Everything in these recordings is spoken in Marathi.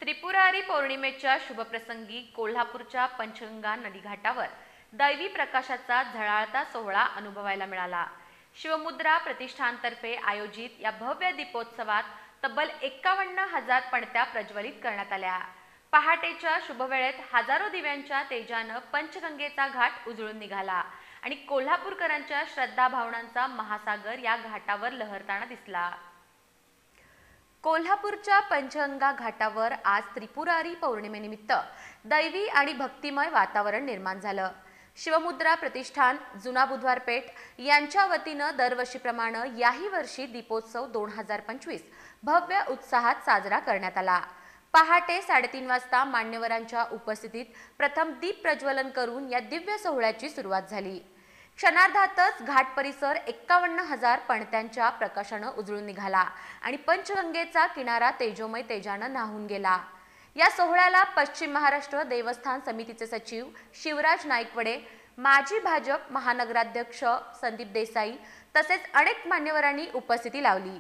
त्रिपुरारी पौर्णिमेच्या शुभप्रसंगी कोल्हापूरच्या पंचगंगा नदीघाटावर दैवी प्रकाशाचा झळाळता सोहळा अनुभवायला मिळाला। शिवमुद्रा प्रतिष्ठानतर्फे आयोजित या भव्य दीपोत्सवात तब्बल 51,000 पणत्या प्रज्वलित करण्यात आल्या। पहाटेच्या शुभवेळेत हजारो दिव्यांच्या तेजानं पंचगंगेचा घाट उजळून निघाला आणि कोल्हापूरकरांच्या श्रद्धा भावनांचा महासागर या घाटावर लहरताना दिसला। कोल्हापूरच्या पंचगंगा घाटावर आज त्रिपुरारी पौर्णिमेनिमित्त दैवी आणि भक्तिमय वातावरण निर्माण झालं। शिवमुद्रा प्रतिष्ठान, जुना बुधवार पेठ यांच्या वतीनं दरवर्षीप्रमाणे याही वर्षी दीपोत्सव 2025 भव्य उत्साहात साजरा करण्यात आला। पहाटे 3:30 वाजता मान्यवरांच्या उपस्थितीत प्रथम दीप प्रज्वलन करून या दिव्य सोहळ्याची सुरुवात झाली। क्षणार्धातच घाट परिसर 51,000 पणत्यांच्या प्रकाशानं उजळून निघाला आणि पंचगंगेचा किनारा तेजोमय तेजानं न्हाऊन गेला। या सोहळ्याला पश्चिम महाराष्ट्र देवस्थान समितीचे सचिव शिवराज नाईकवडे, माजी भाजप महानगराध्यक्ष संदीप देसाई तसेच अनेक मान्यवरांनी उपस्थिती लावली।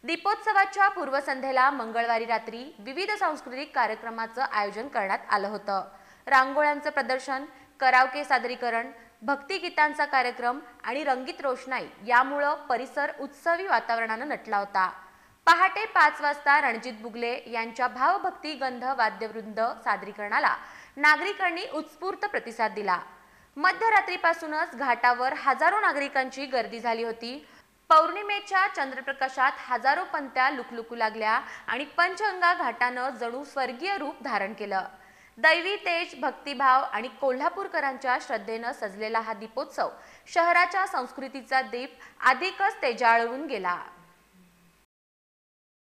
दीपोत्सवाच्या पूर्वसंध्येला मंगळवारी रात्री विविध सांस्कृतिक कार्यक्रमाचं आयोजन करण्यात आलं होतं। रांगोळ्यांचं प्रदर्शन, कराओके सादरीकरण, भक्तिगीतांचा कार्यक्रम आणि रंगीत रोषणाई यामुळे परिसर उत्सवी वातावरणानं नटला होता। पहाटे 5 वाजता रणजित बुगले यांच्या भावभक्ती गंध वाद्यवृंद सादरीकरणाला नागरिकांनी उत्स्फूर्त प्रतिसाद दिला। मध्यरात्रीपासूनच घाटावर हजारो नागरिकांची गर्दी झाली होती। पौर्णिमेच्या चंद्रप्रकाशात हजारो पंत्या लुकलुकू लागल्या आणि पंचगंगा घाटानं जणू स्वर्गीय रूप धारण केलं। दैवी तेज, भक्तिभाव आणि कोल्हापूरकरांच्या श्रद्धेनं सजलेला हा दीपोत्सव शहराच्या संस्कृतीचा दीप अधिकच तेजाळवून गेला।